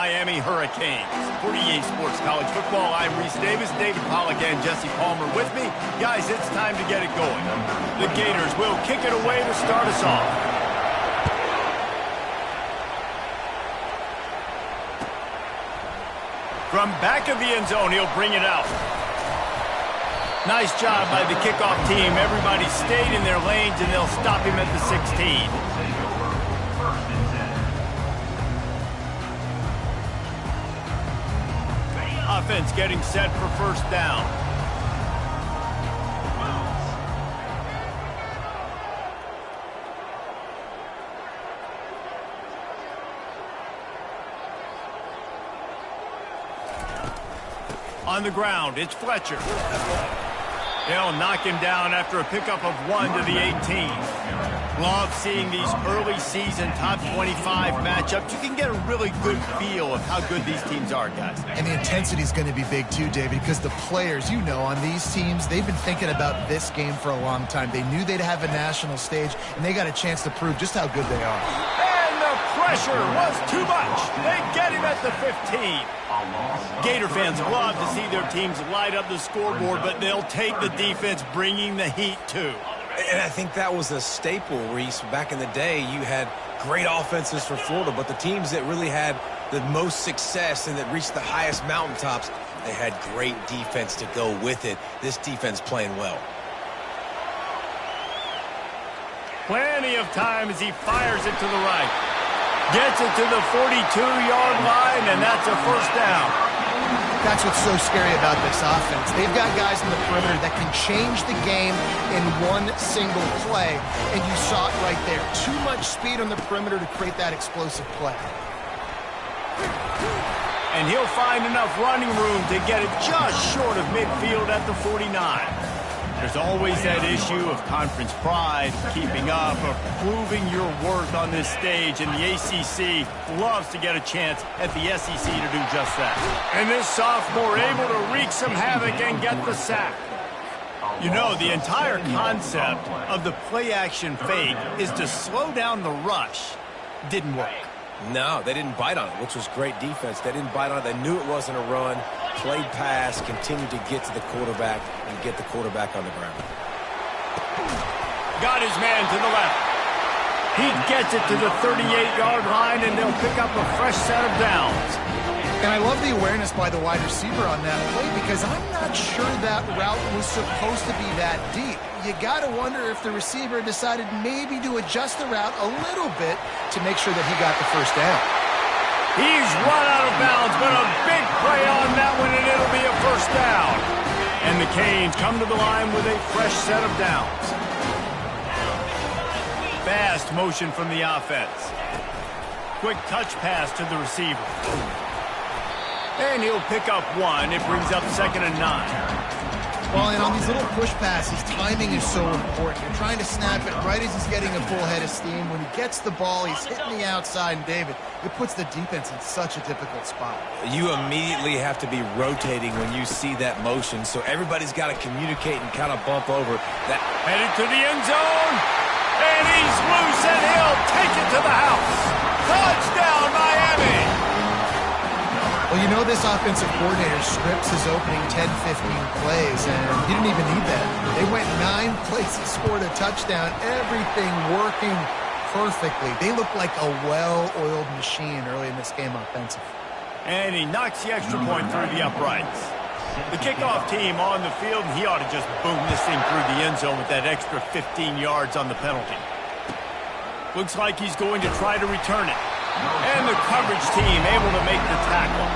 Miami Hurricanes. For EA Sports College Football, I'm Reese Davis, David Pollack, and Jesse Palmer with me. Guys, it's time to get it going. The Gators will kick it away to start us off. From back of the end zone, he'll bring it out. Nice job by the kickoff team. Everybody stayed in their lanes, and they'll stop him at the 16. Offense getting set for first down. On the ground, it's Fletcher. They'll knock him down after a pickup of 1 to the 18. Love seeing these early season top 25 matchups. You can get a really good feel of how good these teams are, guys. And the intensity is going to be big too, David, because the players, you know, on these teams, they've been thinking about this game for a long time. They knew they'd have a national stage, and they got a chance to prove just how good they are. And the pressure was too much. They get him at the 15. Gator fans love to see their teams light up the scoreboard, but they'll take the defense bringing the heat too. And I think that was a staple, Reese. Back in the day, you had great offenses for Florida, but the teams that really had the most success and that reached the highest mountaintops, they had great defense to go with it. This defense playing well. Plenty of time as he fires it to the right. Gets it to the 42-yard line, and that's a first down. That's what's so scary about this offense. They've got guys in the perimeter that can change the game in one single play, and you saw it right there. Too much speed on the perimeter to create that explosive play. And he'll find enough running room to get it just short of midfield at the 49. There's always that issue of conference pride, keeping up, of proving your worth on this stage, and the ACC loves to get a chance at the SEC to do just that. And this sophomore able to wreak some havoc and get the sack. You know, the entire concept of the play-action fake is to slow down the rush. Didn't work. No, they didn't bite on it, which was great defense. They didn't bite on it. They knew it wasn't a run. Played pass, continued to get to the quarterback and get the quarterback on the ground. Got his man to the left. He gets it to the 38-yard line, and they'll pick up a fresh set of downs. And I love the awareness by the wide receiver on that play because I'm not sure that route was supposed to be that deep. You got to wonder if the receiver decided maybe to adjust the route a little bit to make sure that he got the first down. He's run out of bounds, but a big play on that one, and it'll be a first down. And the Canes come to the line with a fresh set of downs. Fast motion from the offense. Quick touch pass to the receiver. And he'll pick up 1. It brings up 2nd and 9. Well, and on these little push passes, timing is so important. You're trying to snap it right as he's getting a full head of steam. When he gets the ball, he's hitting the outside, and David, it puts the defense in such a difficult spot. You immediately have to be rotating when you see that motion, so everybody's got to communicate and kind of bump over that. Headed to the end zone, and he's loose, and he'll take it to the house. Touchdown, Miami! Well, you know this offensive coordinator scripts his opening 10, 15 plays, and he didn't even need that. They went 9 plays and scored a touchdown, everything working perfectly. They looked like a well-oiled machine early in this game offensively. And he knocks the extra point through the uprights. The kickoff team on the field, and he ought to just boom this thing through the end zone with that extra 15 yards on the penalty. Looks like he's going to try to return it. And the coverage team able to make the tackle.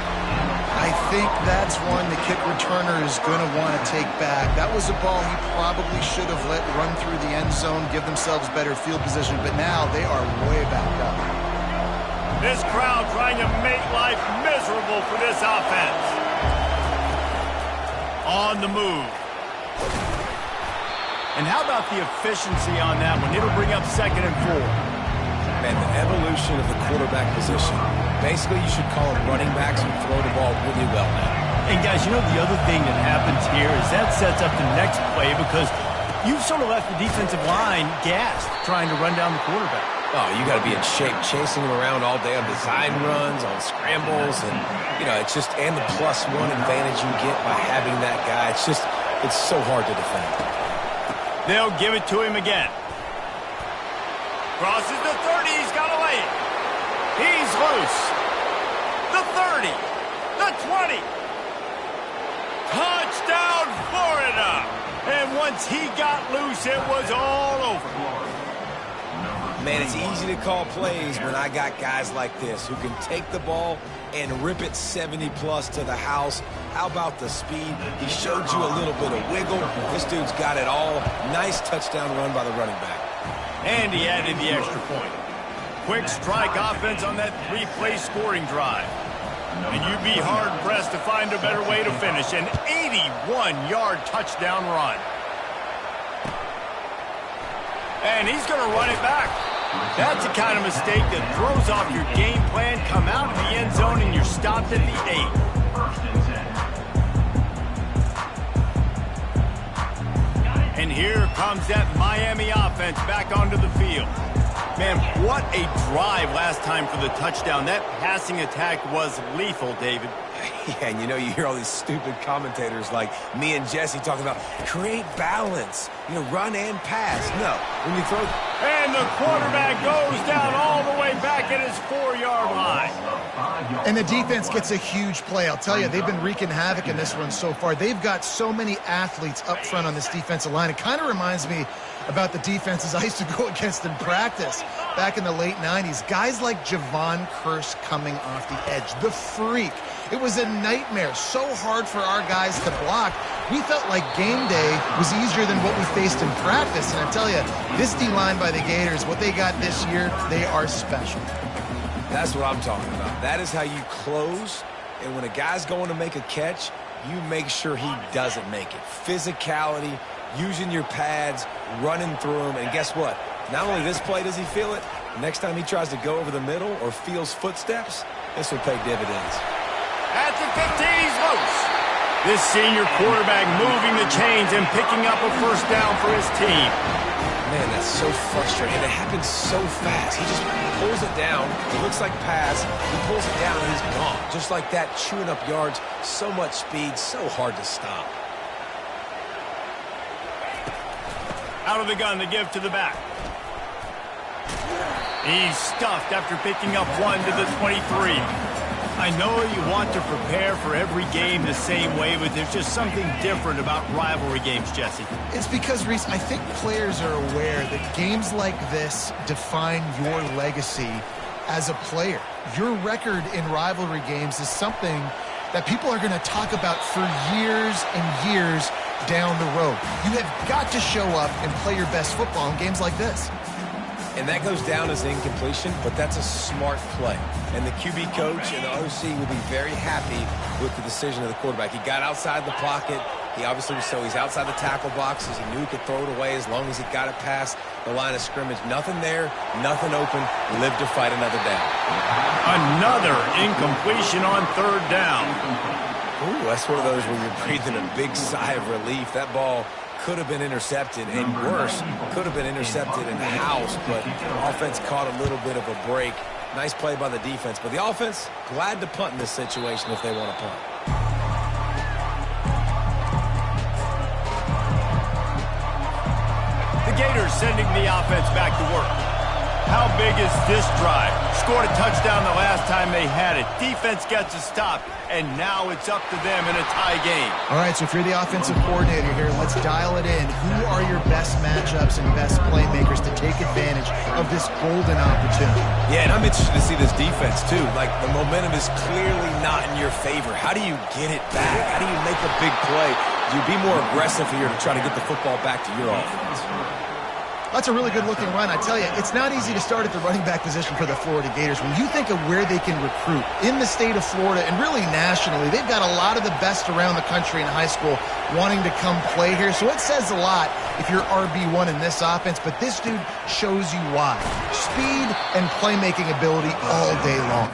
I think that's one the kick returner is going to want to take back. That was a ball he probably should have let run through the end zone, give themselves better field position, but now they are way back up. This crowd trying to make life miserable for this offense. On the move. And how about the efficiency on that one? It'll bring up 2nd and 4. Man, the evolution of the quarterback position. Basically, you should call them running backs who throw the ball really well now. And guys, you know the other thing that happens here is that sets up the next play because you've sort of left the defensive line gassed trying to run down the quarterback. Oh, you got to be in shape, chasing him around all day on design runs, on scrambles, and, it's just, and the +1 advantage you get by having that guy. It's so hard to defend. They'll give it to him again. Crosses the 30, he's got a lane. He's loose. The 30, the 20. Touchdown, Florida! And once he got loose, it was all over. Man, it's easy to call plays when I got guys like this who can take the ball and rip it 70-plus to the house. How about the speed? He showed you a little bit of wiggle. This dude's got it all. Nice touchdown run by the running back. And he added the extra point. Quick strike offense on that 3-play scoring drive. And you'd be hard-pressed to find a better way to finish an 81-yard touchdown run. And he's going to run it back. That's the kind of mistake that throws off your game plan. Come out of the end zone and you're stopped at the 8. And here comes that Miami offense back onto the field. Man, what a drive last time for the touchdown. That passing attack was lethal, David. Yeah, and you hear all these stupid commentators like me and Jesse talking about create balance, run and pass. No, when you throw... And the quarterback goes down all the way back at his 4-yard line. And the defense gets a huge play. I'll tell you, they've been wreaking havoc in this one so far. They've got so many athletes up front on this defensive line. It kind of reminds me about the defenses I used to go against in practice back in the late 90s. Guys like Javon Curse coming off the edge, the freak. It was a nightmare, so hard for our guys to block. We felt like game day was easier than what we faced in practice. And I tell you, this D-line by the Gators, what they got this year, they are special. That's what I'm talking about. That is how you close. And when a guy's going to make a catch, you make sure he doesn't make it. Physicality, using your pads, running through them. And guess what? Not only this play does he feel it, next time he tries to go over the middle or feels footsteps, this will pay dividends. At the 15, he's loose. This senior quarterback moving the chains and picking up a first down for his team. Man, that's so frustrating. And it happens so fast. He just pulls it down. It looks like pass. He pulls it down and he's gone. Just like that, chewing up yards. So much speed, so hard to stop. Out of the gun to give to the back. He's stuffed after picking up one to the 23. I know you want to prepare for every game the same way, but there's just something different about rivalry games, Jesse. It's because, Reese, I think players are aware that games like this define your legacy as a player. Your record in rivalry games is something that people are going to talk about for years and years down the road. You have got to show up and play your best football in games like this. And that goes down as incompletion, but that's a smart play. And the QB coach and the OC will be very happy with the decision of the quarterback. He got outside the pocket. He obviously was he's outside the tackle boxes. He knew he could throw it away as long as he got it past the line of scrimmage. Nothing there, nothing open. Live to fight another down. Another incompletion on third down. Ooh, that's one of those where you're breathing a big sigh of relief. That ball could have been intercepted, and worse, could have been intercepted in the house, but offense caught a little bit of a break. Nice play by the defense, but the offense, glad to punt in this situation if they want to punt. The Gators sending the offense back to work. How big is this drive? Scored a touchdown the last time they had it. Defense gets a stop, and now it's up to them in a tie game. All right, so if you're the offensive coordinator here, let's dial it in. Who are your best matchups and best playmakers to take advantage of this golden opportunity? Yeah, and I'm interested to see this defense, too. Like, the momentum is clearly not in your favor. How do you get it back? How do you make a big play? Do you be more aggressive here to try to get the football back to your offense? That's a really good-looking run. I tell you, it's not easy to start at the running back position for the Florida Gators. When you think of where they can recruit in the state of Florida and really nationally, they've got a lot of the best around the country in high school wanting to come play here. So it says a lot if you're RB1 in this offense, but this dude shows you why. Speed and playmaking ability all day long.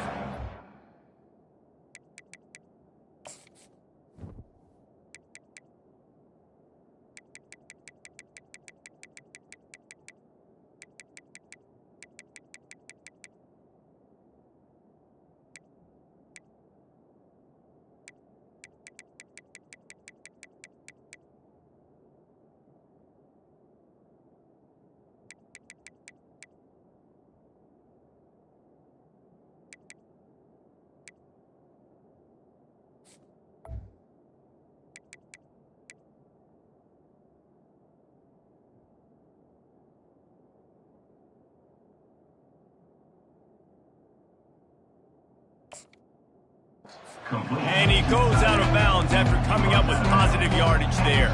And he goes out of bounds after coming up with positive yardage there.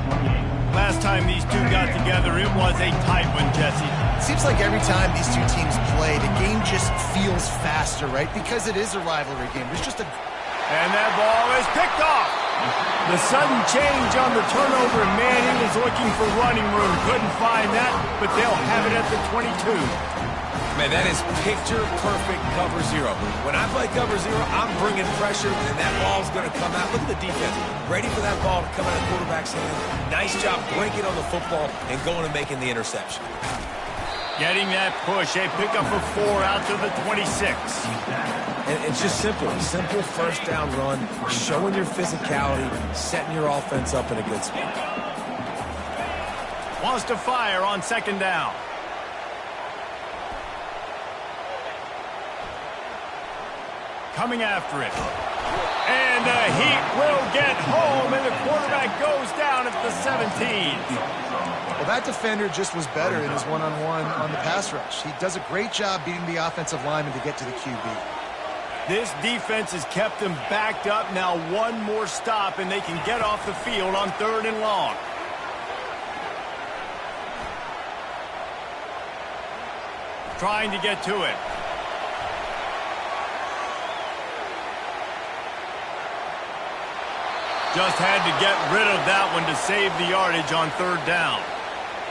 Last time these two got together, it was a tight one, Jesse. It seems like every time these two teams play, the game just feels faster, right? Because it is a rivalry game. There's just a... And that ball is picked off. The sudden change on the turnover, and Manning was looking for running room. Couldn't find that, but they'll have it at the 22. Man, that is picture-perfect cover zero. When I play cover zero, I'm bringing pressure, and that ball's going to come out. Look at the defense. Ready for that ball to come out of the quarterback's hand. Nice job breaking on the football and going and making the interception. Getting that push, a pickup of 4 out to the 26. And it's just simple. Simple first down run, showing your physicality, setting your offense up in a good spot. Wants to fire on second down. Coming after it. And the Heat will get home, and the quarterback goes down at the 17. Well, that defender just was better in his one-on-one on the pass rush. He does a great job beating the offensive lineman to get to the QB. This defense has kept them backed up. Now one more stop, and they can get off the field on 3rd and long. Trying to get to it. Just had to get rid of that one to save the yardage on 3rd down.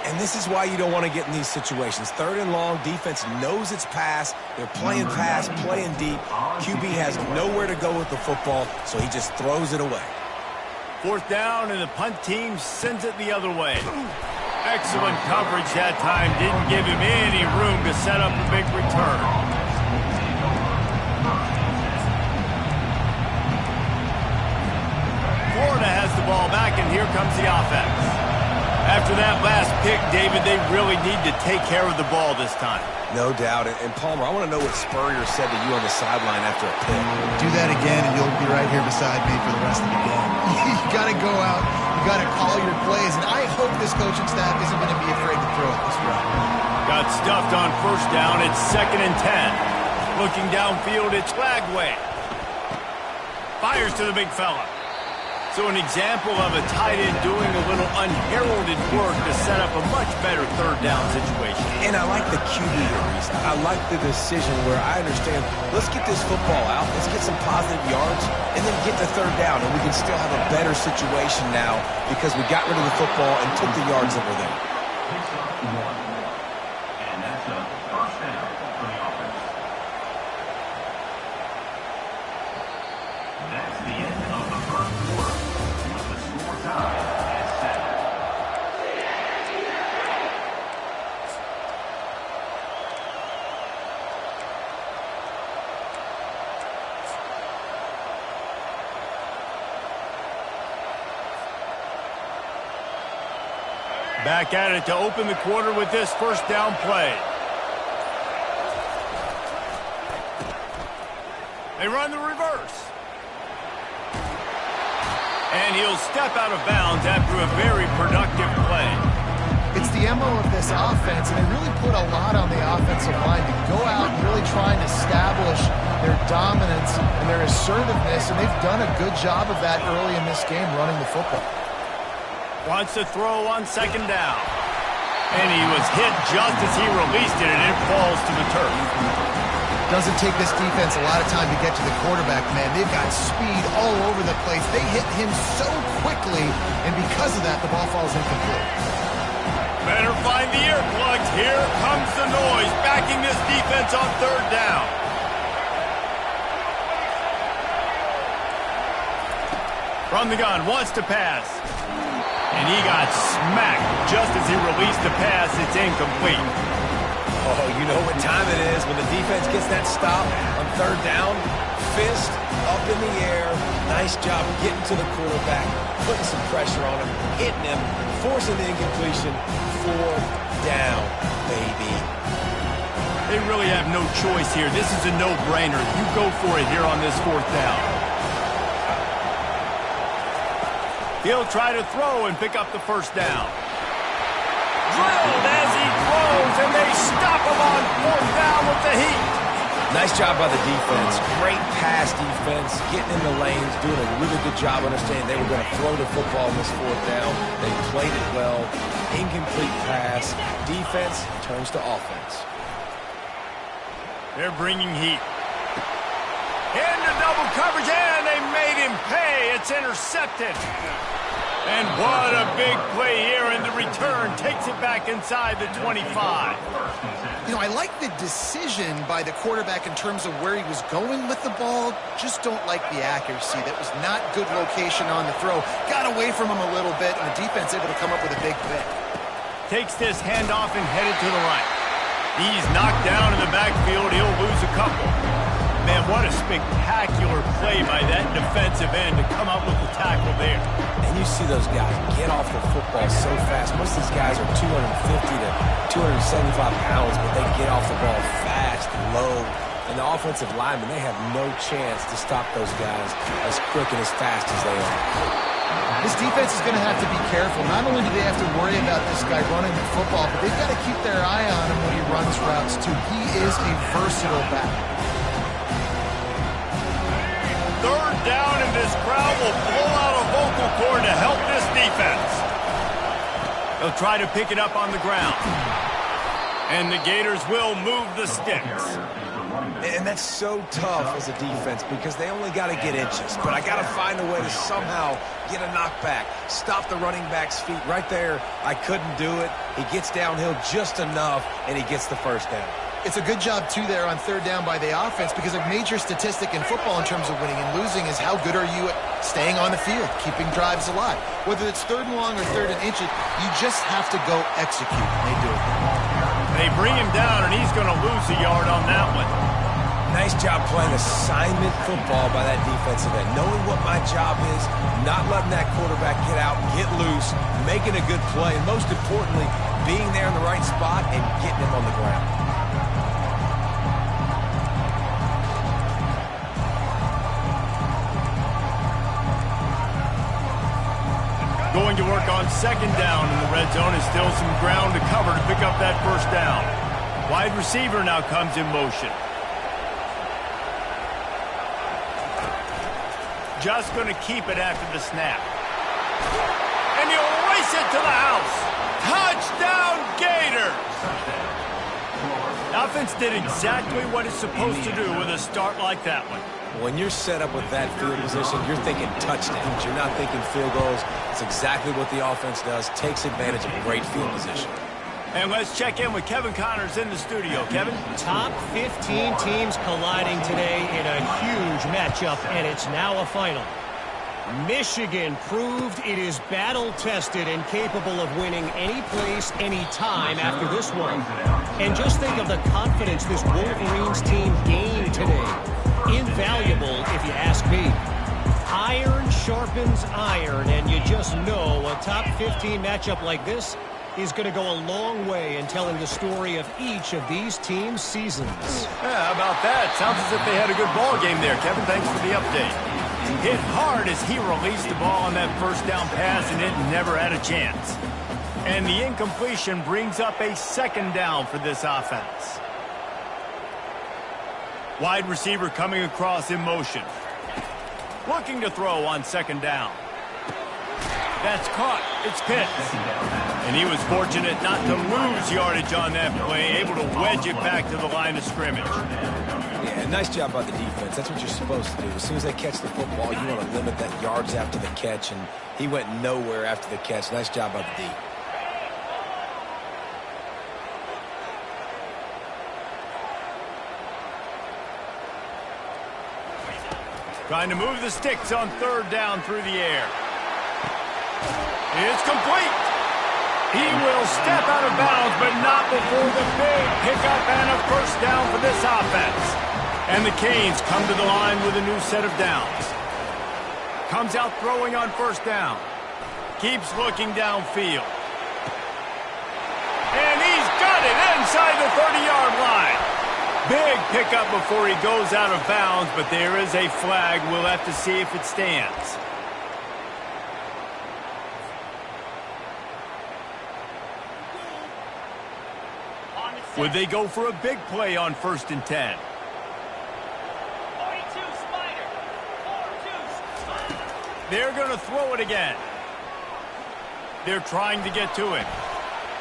And this is why you don't want to get in these situations. 3rd and long, defense knows it's pass. They're playing pass, playing deep. QB has nowhere to go with the football, so he just throws it away. 4th down, and the punt team sends it the other way. Excellent coverage that time. Didn't give him any room to set up a big return. Florida has the ball back, and here comes the offense. After that last pick, David, they really need to take care of the ball this time. No doubt. And Palmer, I want to know what Spurrier said to you on the sideline after a pick. Do that again, and you'll be right here beside me for the rest of the game. You got to go out. You got to call your plays, and I hope this coaching staff isn't going to be afraid to throw it this way. Got stuffed on 1st down. It's 2nd and 10. Looking downfield, it's Lagway. Fires to the big fella. So an example of a tight end doing a little unheralded work to set up a much better 3rd down situation. And I like the QB here, Reese. I like the decision where I understand, let's get this football out, let's get some positive yards, and then get to 3rd down, and we can still have a better situation now because we got rid of the football and took the yards that were there. And that's a 1st down for the offense. That's the end of the 1st quarter. With the score tied at 7. Back at it to open the quarter with this 1st down play. They run the reverse. And he'll step out of bounds after a very productive play. It's the MO of this offense, and they really put a lot on the offensive line to go out and really try and establish their dominance and their assertiveness, and they've done a good job of that early in this game running the football. Wants to throw on 2nd down. And he was hit just as he released it, and it falls to the turf. Doesn't take this defense a lot of time to get to the quarterback, man. They've got speed all over the place. They hit him so quickly, and because of that, the ball falls incomplete. Better find the earplugs. Here comes the noise, backing this defense on 3rd down. From the gun, wants to pass. And he got smacked just as he released the pass. It's incomplete. Oh, you know what time it is when the defense gets that stop on 3rd down. Fist up in the air. Nice job getting to the quarterback, putting some pressure on him, hitting him, forcing the incompletion. 4th down, baby. They really have no choice here. This is a no-brainer. You go for it here on this 4th down. He'll try to throw and pick up the 1st down. Drilled as he throws, and they stop him on 4th down with the Heat. Nice job by the defense. Great pass defense, getting in the lanes, doing a really good job understanding they were going to throw the football in this fourth down. They played it well. Incomplete pass. Defense turns to offense. They're bringing heat. Into double coverage, and they made him pay. It's intercepted. And what a big play here, and the return takes it back inside the 25. You know, I like the decision by the quarterback in terms of where he was going with the ball. Just don't like the accuracy. That was not good location on the throw. Got away from him a little bit, and the defense able to come up with a big pick. Takes this handoff and headed to the right. He's knocked down in the backfield. He'll lose a couple. Man, what a spectacular play by that defensive end to come up with the tackle there. And you see those guys get off the football so fast. Most of these guys are 250 to 275 pounds, but they get off the ball fast, low. And the offensive linemen, they have no chance to stop those guys as quick and as fast as they are. This defense is going to have to be careful. Not only do they have to worry about this guy running the football, but they've got to keep their eye on him when he runs routes, too. He is a versatile back. Third down, and this crowd will pull out a vocal cord to help this defense. They'll try to pick it up on the ground. And the Gators will move the sticks. And that's so tough as a defense because they only got to get inches. But I got to find a way to somehow get a knockback, stop the running back's feet right there. I couldn't do it. He gets downhill just enough, and he gets the first down. It's a good job, too, there on third down by the offense because a major statistic in football in terms of winning and losing is how good are you at staying on the field, keeping drives alive. Whether it's third and long or third and inches, you just have to go execute. And they do it. They bring him down, and he's going to lose a yard on that one. Nice job playing assignment football by that defensive end. Knowing what my job is, not letting that quarterback get out, get loose, making a good play, and most importantly, being there in the right spot and getting him on the ground. Going to work on second down in the red zone, and still some ground to cover to pick up that first down. Wide receiver now comes in motion. Just going to keep it after the snap. And he'll race it to the house. Touchdown, Gators! The offense did exactly what it's supposed to do with a start like that one. When you're set up with that field position, you're thinking touchdowns. You're not thinking field goals. It's exactly what the offense does. Takes advantage of a great field position. And let's check in with Kevin Connors in the studio. Kevin? Top 15 teams colliding today in a huge matchup, and it's now a final. Michigan proved it is battle-tested and capable of winning any place, any time after this one. And just think of the confidence this Wolverines team gained today. Invaluable, if you ask me. Iron sharpens iron, and you just know a top 15 matchup like this is going to go a long way in telling the story of each of these teams' seasons. Yeah, how about that? Sounds as if they had a good ball game there, Kevin. Thanks for the update. Hit hard as he released the ball on that first down pass, and it never had a chance. And the incompletion brings up a second down for this offense. Wide receiver coming across in motion. Looking to throw on second down. That's caught. It's Pitts. And he was fortunate not to lose yardage on that play, able to wedge it back to the line of scrimmage. Yeah, nice job by the defense. That's what you're supposed to do. As soon as they catch the football, you want to limit that yards after the catch, and he went nowhere after the catch. Nice job by the D. Trying to move the sticks on third down through the air. It's complete. He will step out of bounds, but not before the big pickup and a first down for this offense. And the Canes come to the line with a new set of downs. Comes out throwing on first down. Keeps looking downfield. And he's got it inside the 30-yard line. Big pickup before he goes out of bounds, but there is a flag. We'll have to see if it stands. Would they go for a big play on 1st and 10? They're going to throw it again. They're trying to get to him.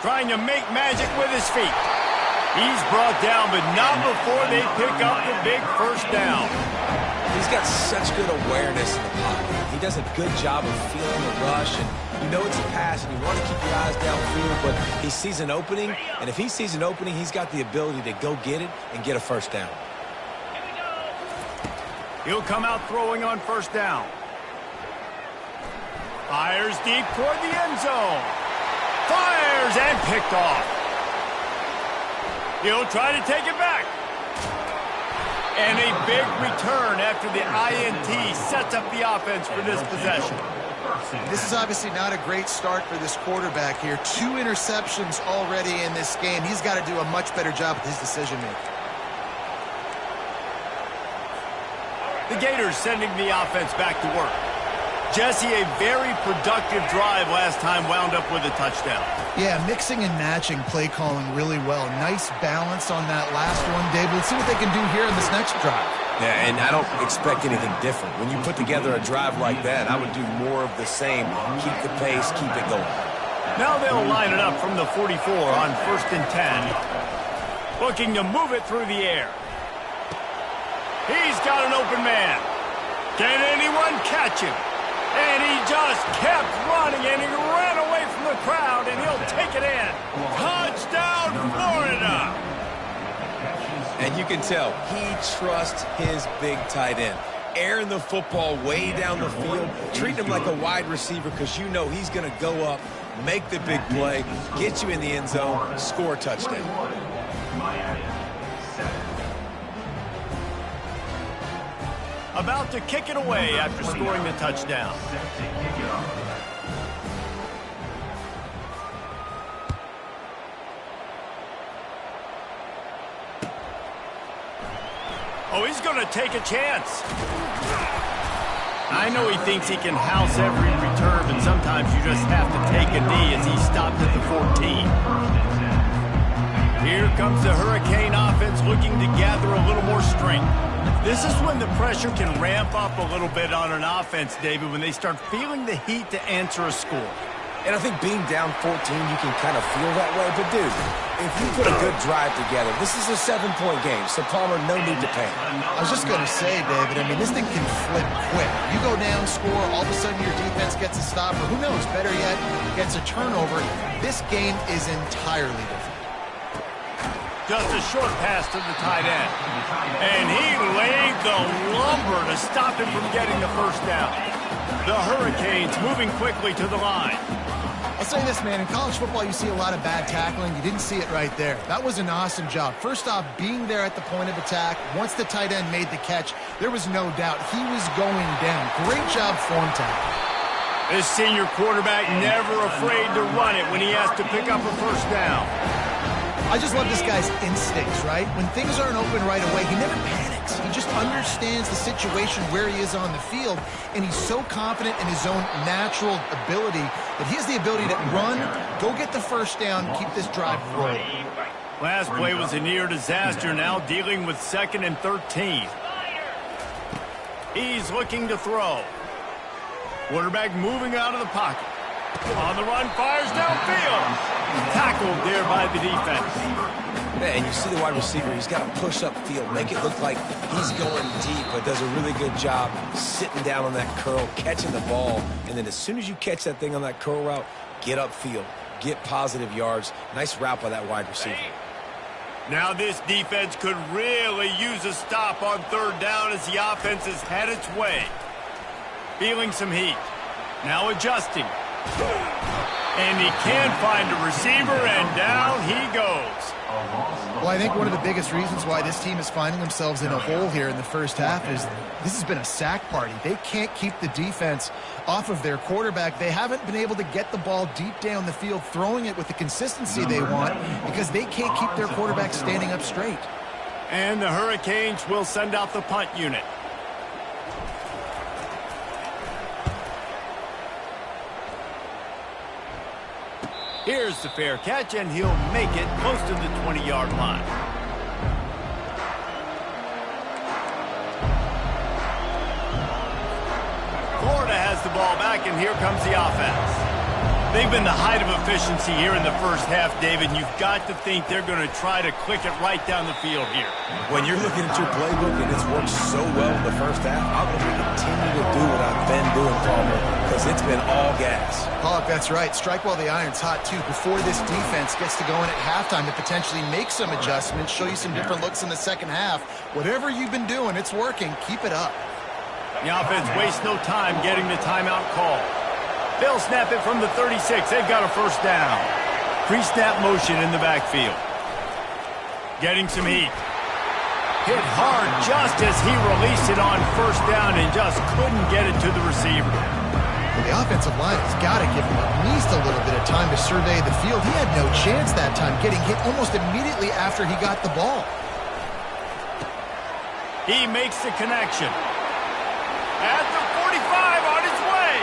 Trying to make magic with his feet. He's brought down, but not before they pick up the big first down. He's got such good awareness in the pocket. He does a good job of feeling the rush, and you know it's a pass, and you want to keep your eyes downfield, but he sees an opening, and if he sees an opening, he's got the ability to go get it and get a first down. He'll come out throwing on first down. Fires deep toward the end zone. Fires and picked off. He'll try to take it back. And a big return after the INT sets up the offense for this possession. This is obviously not a great start for this quarterback here. 2 interceptions already in this game. He's got to do a much better job with his decision-making. The Gators sending the offense back to work. Jesse, a very productive drive last time wound up with a touchdown. Yeah, mixing and matching play calling really well. Nice balance on that last one, Dave. Let's see what they can do here in this next drive. Yeah, and I don't expect anything different. When you put together a drive like that, I would do more of the same. Keep the pace, keep it going. Now they'll line it up from the 44 on 1st and 10. Looking to move it through the air. He's got an open man. Can anyone catch him? And he just kept running, and he ran away from the crowd, and he'll take it in. Touchdown, Florida! And you can tell he trusts his big tight end. Airing the football way down the field, treating him like a wide receiver because you know he's going to go up, make the big play, get you in the end zone, score a touchdown. About to kick it away after scoring the touchdown. Oh, he's going to take a chance. I know he thinks he can house every return, but sometimes you just have to take a knee as he stopped at the 14. Here comes the Hurricane offense looking to gather a little more strength. This is when the pressure can ramp up a little bit on an offense, David, when they start feeling the heat to answer a score. And I think being down 14, you can kind of feel that way. But, dude, if you put a good drive together, this is a 7-point game, so Palmer, no need to panic. I was just going to say, David, I mean, this thing can flip quick. You go down, score, all of a sudden your defense gets a stop, or who knows, better yet, gets a turnover. This game is entirely different. Just a short pass to the tight end. And he laid the lumber to stop him from getting the first down. The Hurricanes moving quickly to the line. I'll say this, man, in college football you see a lot of bad tackling. You didn't see it right there. That was an awesome job. First off, being there at the point of attack. Once the tight end made the catch, there was no doubt he was going down. Great job form tackle. This senior quarterback never afraid to run it when he has to pick up a first down. I just love this guy's instincts, right? When things aren't open right away, he never panics. He just understands the situation where he is on the field, and he's so confident in his own natural ability that he has the ability to run, go get the first down, keep this drive rolling. Last play was a near disaster, now dealing with 2nd and 13. He's looking to throw. Quarterback moving out of the pocket. On the run, fires downfield. Tackled there by the defense. Yeah, and you see the wide receiver, he's got to push up field, make it look like he's going deep, but does a really good job sitting down on that curl, catching the ball, and then as soon as you catch that thing on that curl route, get upfield, get positive yards. Nice route by that wide receiver. Now this defense could really use a stop on 3rd down as the offense has had its way. Feeling some heat. Now adjusting. And he can find a receiver, and down he goes. Well, I think one of the biggest reasons why this team is finding themselves in a hole here in the first half is this has been a sack party. They can't keep the defense off of their quarterback. They haven't been able to get the ball deep down the field, throwing it with the consistency they want because they can't keep their quarterback standing up straight. And the Hurricanes will send out the punt unit. Here's the fair catch, and he'll make it close to the 20-yard line. Florida has has the ball back, and here comes the offense. They've been the height of efficiency here in the first half, David. You've got to think they're going to try to click it right down the field here. When you're looking at your playbook and it's worked so well in the first half, I'm going to continue to do what I've been doing, Palmer, because it's been all gas. Pollock, that's right. Strike while the iron's hot, too. Before this defense gets to going at halftime to potentially make some adjustments, show you some different looks in the second half. Whatever you've been doing, it's working. Keep it up. The offense wastes no time getting the timeout call. They'll snap it from the 36. They've got a first down. Pre-snap motion in the backfield. Getting some heat. Hit hard just as he released it on first down and just couldn't get it to the receiver. Well, the offensive line has got to give him at least a little bit of time to survey the field. He had no chance that time, getting hit almost immediately after he got the ball. He makes the connection. At the 45 on his way.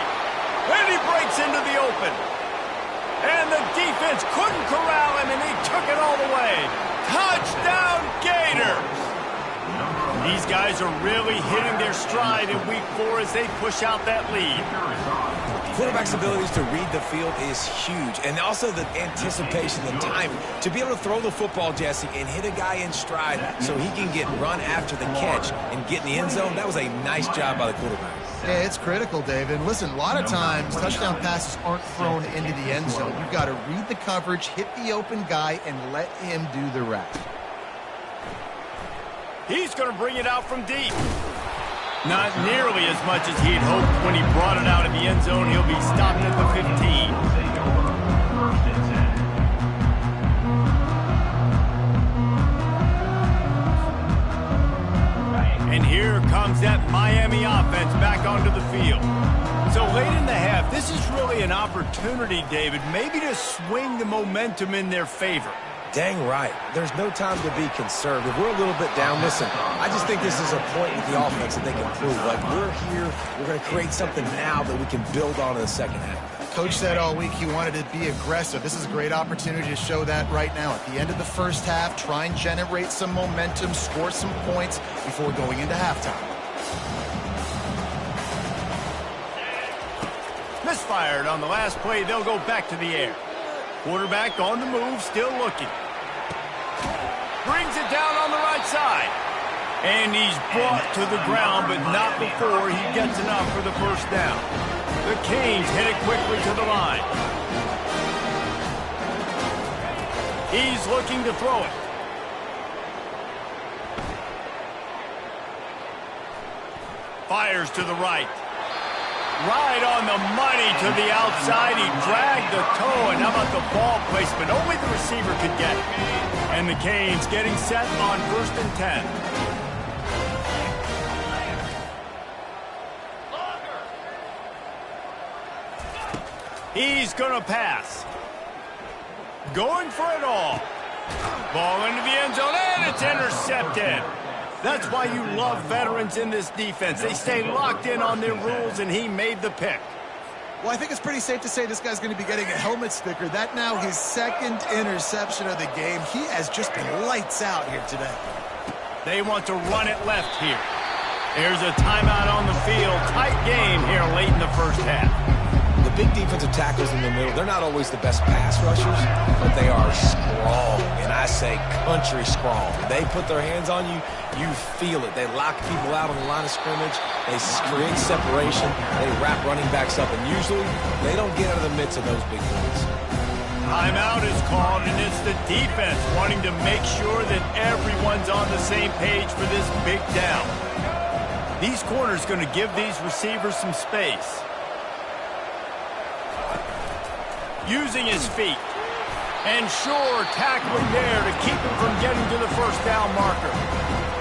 And he breaks into the open. And the defense couldn't corral him, and he took it all the way. Touchdown, Gators! These guys are really hitting their stride in Week 4 as they push out that lead. Quarterback's abilities to read the field is huge, and also the anticipation, the timing. To be able to throw the football, Jesse, and hit a guy in stride so he can get run after the catch and get in the end zone, that was a nice job by the quarterback. Yeah, it's critical, David. Listen, a lot of times touchdown passes aren't thrown into the end zone. You've got to read the coverage, hit the open guy, and let him do the rest. He's going to bring it out from deep. Not nearly as much as he'd hoped when he brought it out of the end zone. He'll be stopped at the 15. And here comes that Miami offense back onto the field. So late in the half, this is really an opportunity, David, maybe to swing the momentum in their favor. Dang right. There's no time to be conservative. We're a little bit down. Listen, I just think this is a point with the offense that they can prove. Like, we're here, we're going to create something now that we can build on in the second half. Coach said all week he wanted to be aggressive. This is a great opportunity to show that right now. At the end of the first half, try and generate some momentum, score some points before going into halftime. Misfired on the last play. They'll go back to the air. Quarterback on the move, still looking. Brings it down on the right side. And he's brought to the ground, but not before he gets enough for the first down. The Canes hit it quickly to the line. He's looking to throw it. Fires to the right. Right on the money to the outside. He dragged the toe, and how about the ball placement? Only the receiver could get it. And the Canes getting set on 1st and 10. He's going to pass. Going for it all. Ball into the end zone, and it's intercepted. That's why you love veterans in this defense. They stay locked in on their rules, and he made the pick. Well, I think it's pretty safe to say this guy's going to be getting a helmet sticker. That now his second interception of the game. He has just been lights out here today. They want to run it left here. There's a timeout on the field. Tight game here late in the first half. The big defensive tackles in the middle, they're not always the best pass rushers, but they are strong, and I say country strong. They put their hands on you, you feel it. They lock people out on the line of scrimmage. They create separation. They wrap running backs up, and usually they don't get out of the midst of those big plays. Timeout is called, and it's the defense wanting to make sure that everyone's on the same page for this big down. These corners going to give these receivers some space. Using his feet. And sure, tackling there to keep him from getting to the first down marker.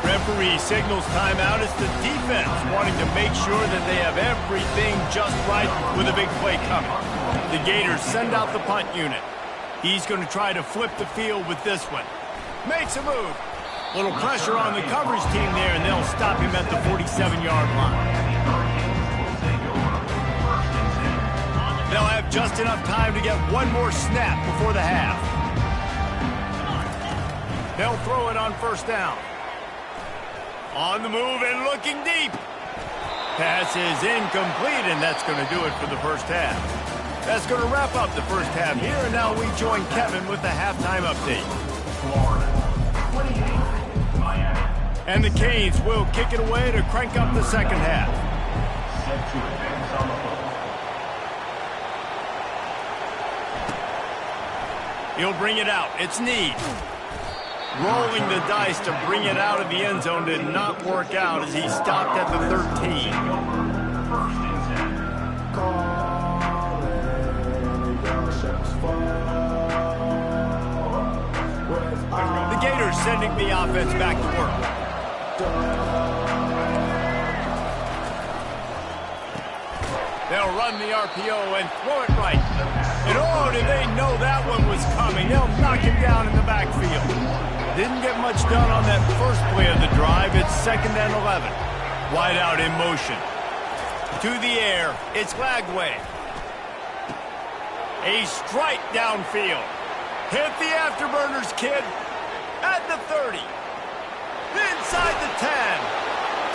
Referee signals timeout. It's the defense wanting to make sure that they have everything just right with a big play coming. The Gators send out the punt unit. He's going to try to flip the field with this one. Makes a move. Little pressure on the coverage team there, and they'll stop him at the 47-yard line. They'll have just enough time to get one more snap before the half. They'll throw it on first down. On the move and looking deep. Pass is incomplete, and that's going to do it for the first half. That's going to wrap up the first half here, and now we join Kevin with the halftime update. Florida, 28, Miami. And the Canes will kick it away to crank up the second half. Set to advance on the football. He'll bring it out. It's Need. Rolling the dice to bring it out of the end zone did not work out as he stopped at the 13. First and 10. The Gators sending the offense back to work. They'll run the RPO and throw it right. And oh, did they know that one was coming. They'll knock him down in the backfield. Didn't get much done on that first play of the drive. It's 2nd and 11. Wide out in motion. To the air. It's Lagway. A strike downfield. Hit the afterburners, kid. At the 30. Inside the 10.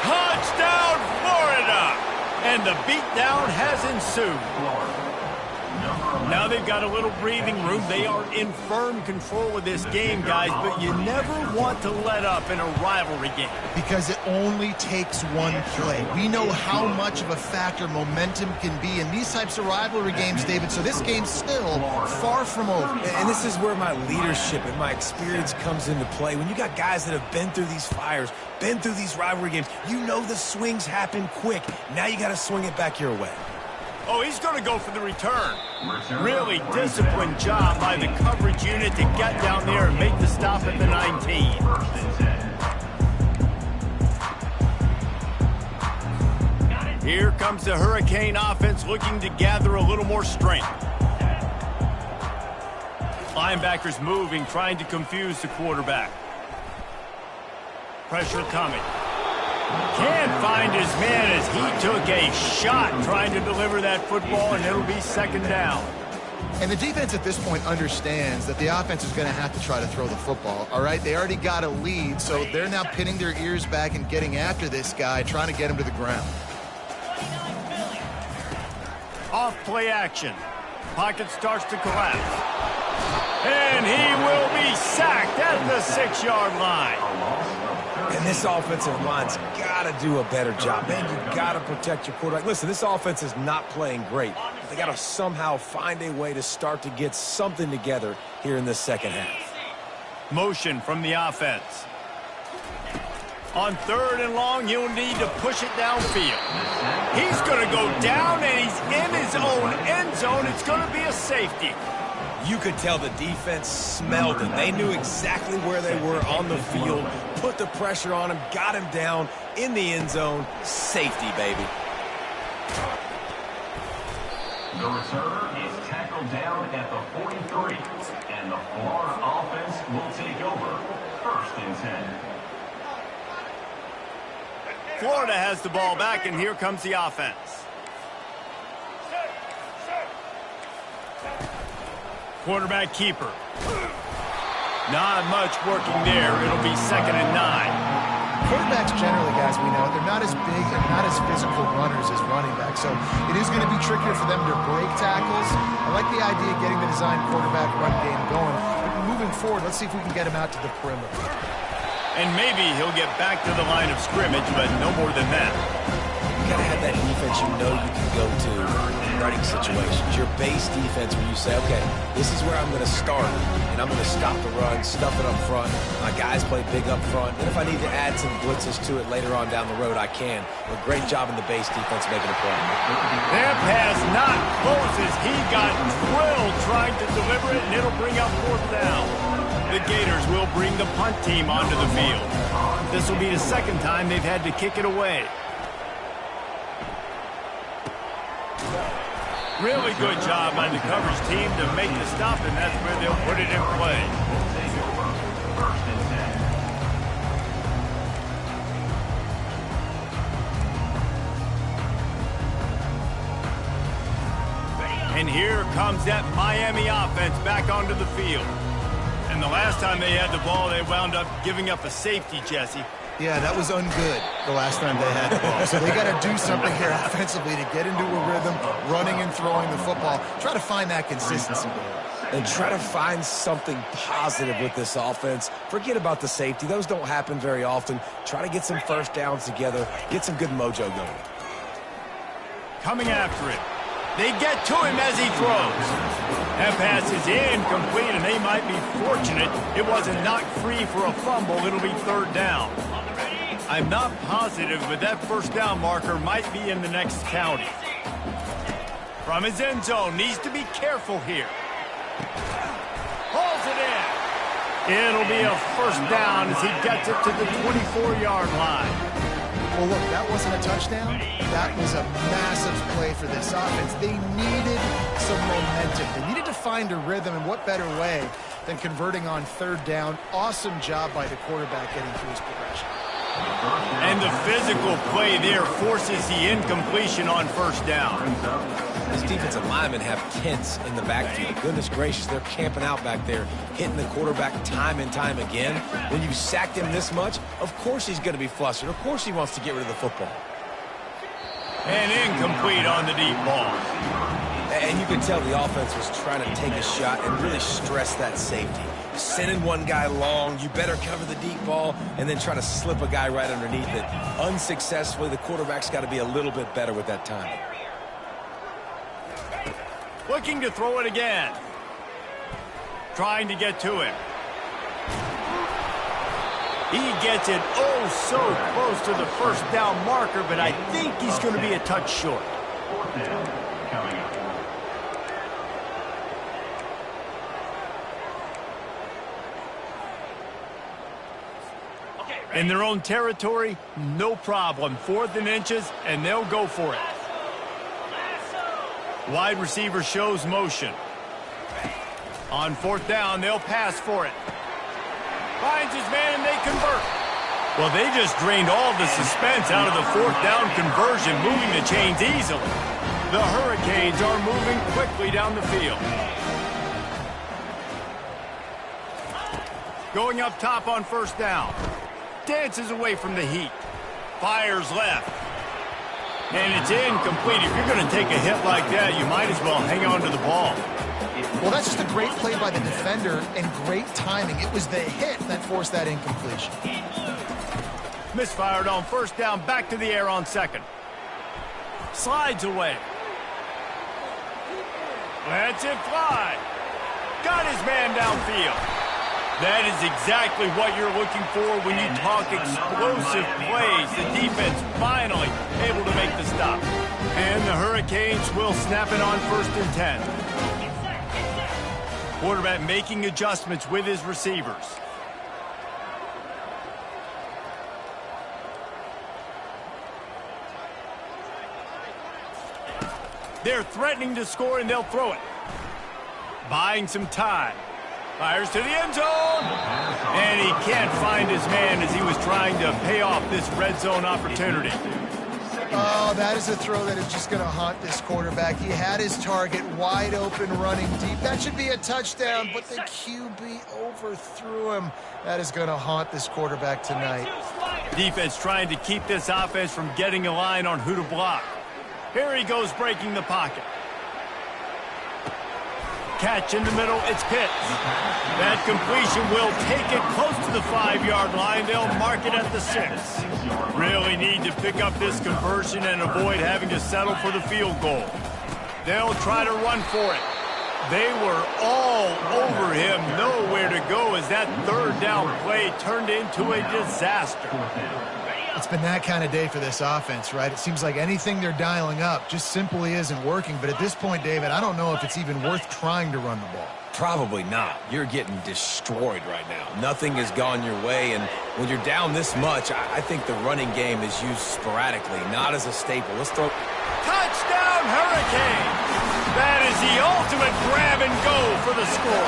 Touchdown, Florida. And the beatdown has ensued. Now they've got a little breathing room. They are in firm control of this game, guys, but you never want to let up in a rivalry game. Because it only takes one play. We know how much of a factor momentum can be in these types of rivalry games, David, so this game's still far from over. And this is where my leadership and my experience comes into play. When you got guys that have been through these fires, been through these rivalry games, you know the swings happen quick. Now you got to swing it back your way. Oh, he's going to go for the return. Really disciplined job by the coverage unit to get down there and make the stop at the 19. First and 10. Here comes the Hurricane offense looking to gather a little more strength. Linebackers moving, trying to confuse the quarterback. Pressure coming. Can't find his man as he took a shot trying to deliver that football, and it'll be 2nd down. And the defense at this point understands that the offense is going to have to try to throw the football, all right? They already got a lead, so they're now pinning their ears back and getting after this guy, trying to get him to the ground. Off play action. Pocket starts to collapse. And he will be sacked at the 6-yard line. And this offensive line's got to do a better job. Man, you got to protect your quarterback. Listen, this offense is not playing great. They got to somehow find a way to start to get something together here in this second half. Motion from the offense. On 3rd and long, he'll need to push it downfield. He's going to go down, and he's in his own end zone. It's going to be a safety. You could tell the defense smelled it. They knew exactly where they were on the field, put the pressure on him, got him down in the end zone. Safety, baby. The returner is tackled down at the 43, and the Florida offense will take over. 1st and 10. Florida has the ball back, and here comes the offense. Quarterback keeper. Not much working there. It'll be 2nd and 9. Quarterbacks generally, guys, we know, they're not as big and not as physical runners as running backs, so it is going to be trickier for them to break tackles. I like the idea of getting the design quarterback run game going, but moving forward, let's see if we can get him out to the perimeter. And maybe he'll get back to the line of scrimmage, but no more than that. You got to have that defense you know you can go to in running situations. Your base defense where you say, okay, this is where I'm going to start, and I'm going to stop the run, stuff it up front. My guys play big up front, and if I need to add some blitzes to it later on down the road, I can. But great job in the base defense making a play. That pass not close as he got drilled trying to deliver it, and it'll bring up 4th down. The Gators will bring the punt team onto the field. This will be the 2nd time they've had to kick it away. Really good job by the coverage team to make the stop, and that's where they'll put it in play. And here comes that Miami offense back onto the field. And the last time they had the ball, they wound up giving up a safety, Jesse. Yeah, that was ungood the last time they had the ball. So they got to do something here offensively to get into a rhythm, running and throwing the football. Try to find that consistency there. And try to find something positive with this offense. Forget about the safety. Those don't happen very often. Try to get some first downs together. Get some good mojo going. Coming after it. They get to him as he throws. That pass is incomplete, and they might be fortunate it wasn't knocked free for a fumble. It'll be third down. I'm not positive, but that first down marker might be in the next county. From his end zone, needs to be careful here. Hauls it in. It'll be a first down as he gets it to the 24-yard line. Well, look, that wasn't a touchdown. That was a massive play for this offense. They needed some momentum. They needed to find a rhythm, and what better way than converting on third down. Awesome job by the quarterback getting through his progression. And the physical play there forces the incompletion on first down. These defensive linemen have tents in the backfield. Goodness gracious, they're camping out back there, hitting the quarterback time and time again. When you sacked him this much, of course he's going to be flustered. Of course he wants to get rid of the football. And incomplete on the deep ball. And you can tell the offense was trying to take a shot and really stress that safety. Sending one guy long, you better cover the deep ball, and then try to slip a guy right underneath it. Unsuccessfully, the quarterback's got to be a little bit better with that timing. Looking to throw it again. Trying to get to him. He gets it oh so close to the first down marker, but I think he's going to be a touch short. Fourth down coming up. In their own territory, no problem. 4th and inches, and they'll go for it. Wide receiver shows motion. On 4th down, they'll pass for it. Finds his man, and they convert. Well, they just drained all the suspense out of the 4th down conversion, moving the chains easily. The Hurricanes are moving quickly down the field. Going up top on first down. Dances away from the heat. Fires left. And it's incomplete. If you're going to take a hit like that, you might as well hang on to the ball. Well, that's just a great play by the defender and great timing. It was the hit that forced that incompletion. Misfired on first down, back to the air on second. Slides away. Lets it fly. Got his man downfield. That is exactly what you're looking for when you talk explosive plays. The defense finally able to make the stop. And the Hurricanes will snap it on 1st and 10. Quarterback making adjustments with his receivers. They're threatening to score, and they'll throw it. Buying some time. Fires to the end zone. And he can't find his man as he was trying to pay off this red zone opportunity. Oh, that is a throw that is just going to haunt this quarterback. He had his target wide open, running deep. That should be a touchdown, but the QB overthrew him. That is going to haunt this quarterback tonight. Defense trying to keep this offense from getting a line on who to block. Here he goes breaking the pocket. Catch in the middle, it's Pitts. That completion will take it close to the 5-yard line. They'll mark it at the 6. Really need to pick up this conversion and avoid having to settle for the field goal. They'll try to run for it. They were all over him, nowhere to go as that 3rd down play turned into a disaster. It's been that kind of day for this offense, right? It seems like anything they're dialing up just simply isn't working. But at this point, David, I don't know if it's even worth trying to run the ball. Probably not. You're getting destroyed right now. Nothing has gone your way, and when you're down this much, I think the running game is used sporadically, not as a staple. Let's throw... Touchdown, Hurricane! That is the ultimate grab and go for the score.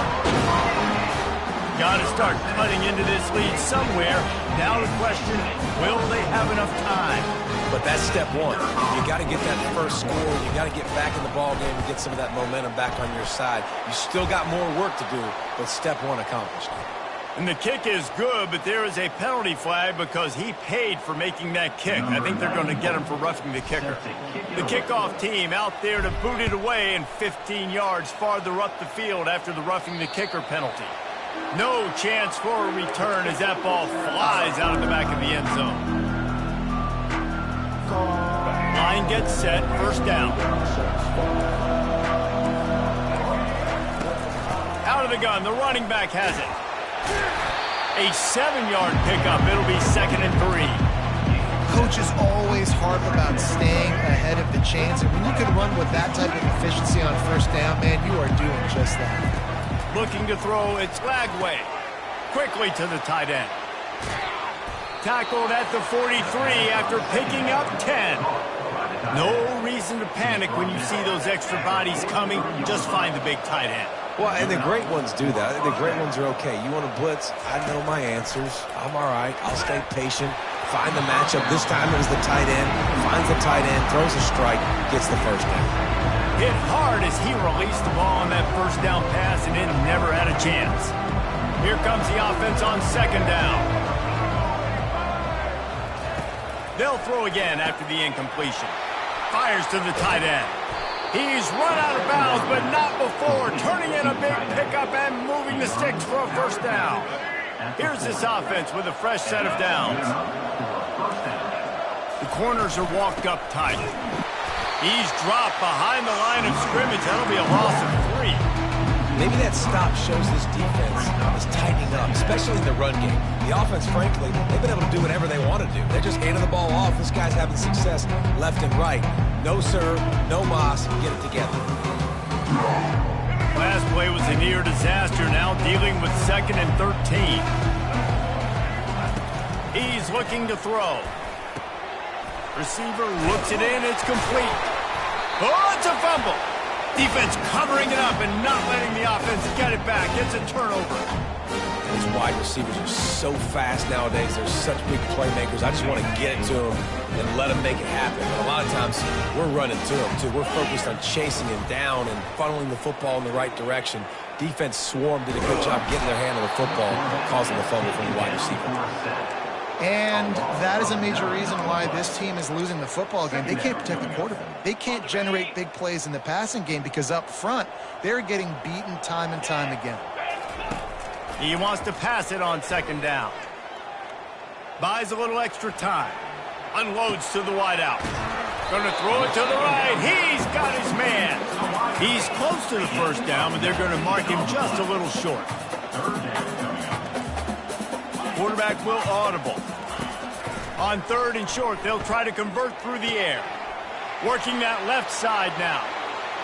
Got to start cutting into this lead somewhere. Now the question, will they have enough time? But that's step one. You got to get that first score. You got to get back in the ball game and get some of that momentum back on your side. You still got more work to do, but step one accomplished. And the kick is good, but there is a penalty flag because he paid for making that kick. I think they're going to get him for roughing the kicker. The kickoff team out there to boot it away and 15 yards farther up the field after the roughing the kicker penalty. No chance for a return as that ball flies out of the back of the end zone. Line gets set, first down. Out of the gun, the running back has it. A 7-yard pickup. It'll be 2nd and 3. Coaches always harp about staying ahead of the chains, and when you can run with that type of efficiency on first down, man, you are doing just that. Looking to throw, it's Lagway. Quickly to the tight end. Tackled at the 43 after picking up 10. No reason to panic when you see those extra bodies coming. Just find the big tight end. Well, and the great ones do that. The great ones are okay. You want to blitz? I know my answers. I'm all right. I'll stay patient. Find the matchup. This time it was the tight end. Finds the tight end, throws a strike, gets the first down. Hit hard as he released the ball on that first down pass and it never had a chance. Here comes the offense on 2nd down. They'll throw again after the incompletion. Fires to the tight end. He's run out of bounds, but not before turning in a big pickup and moving the sticks for a first down. Here's this offense with a fresh set of downs. The corners are walked up tight. He's dropped behind the line of scrimmage. That'll be a loss of 3. Maybe that stop shows this defense is tightening up, especially in the run game. The offense, frankly, they've been able to do whatever they want to do. They're just handing the ball off. This guy's having success left and right. No sir, no mas, get it together. Last play was a near disaster, now dealing with 2nd and 13. He's looking to throw. Receiver looks it in, it's complete. Oh, it's a fumble. Defense covering it up and not letting the offense get it back. It's a turnover. These wide receivers are so fast nowadays. They're such big playmakers. I just want to get it to them and let them make it happen. But a lot of times, we're running to them, too. We're focused on chasing him down and funneling the football in the right direction. Defense swarm did a good job getting their hand on the football, causing the fumble from the wide receiver. And that is a major reason why this team is losing the football game. They can't protect the quarterback. They can't generate big plays in the passing game because up front, they're getting beaten time and time again. He wants to pass it on 2nd down. Buys a little extra time. Unloads to the wideout. Going to throw it to the right. He's got his man. He's close to the first down, but they're going to mark him just a little short. Quarterback will audible. On 3rd and short, they'll try to convert through the air. Working that left side now.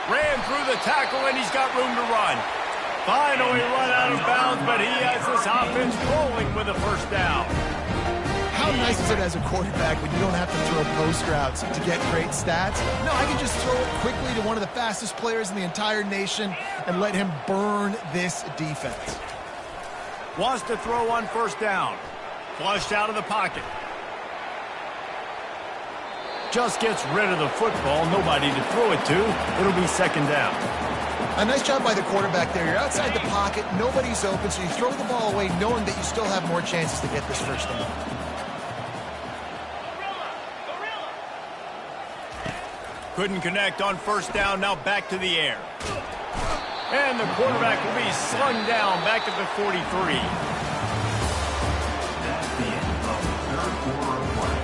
Ran through the tackle, and he's got room to run. Finally run out of bounds, but he has this offense rolling with a first down. How nice is it as a quarterback when you don't have to throw post routes to get great stats? No, I can just throw it quickly to one of the fastest players in the entire nation and let him burn this defense. Wants to throw on 1st down. Flushed out of the pocket. Just gets rid of the football. Nobody to throw it to. It'll be 2nd down. A nice job by the quarterback there. You're outside the pocket. Nobody's open, so you throw the ball away knowing that you still have more chances to get this first down. Couldn't connect on 1st down. Now back to the air. And the quarterback will be slung down back at the 43. That's the end of the 3rd quarter of play.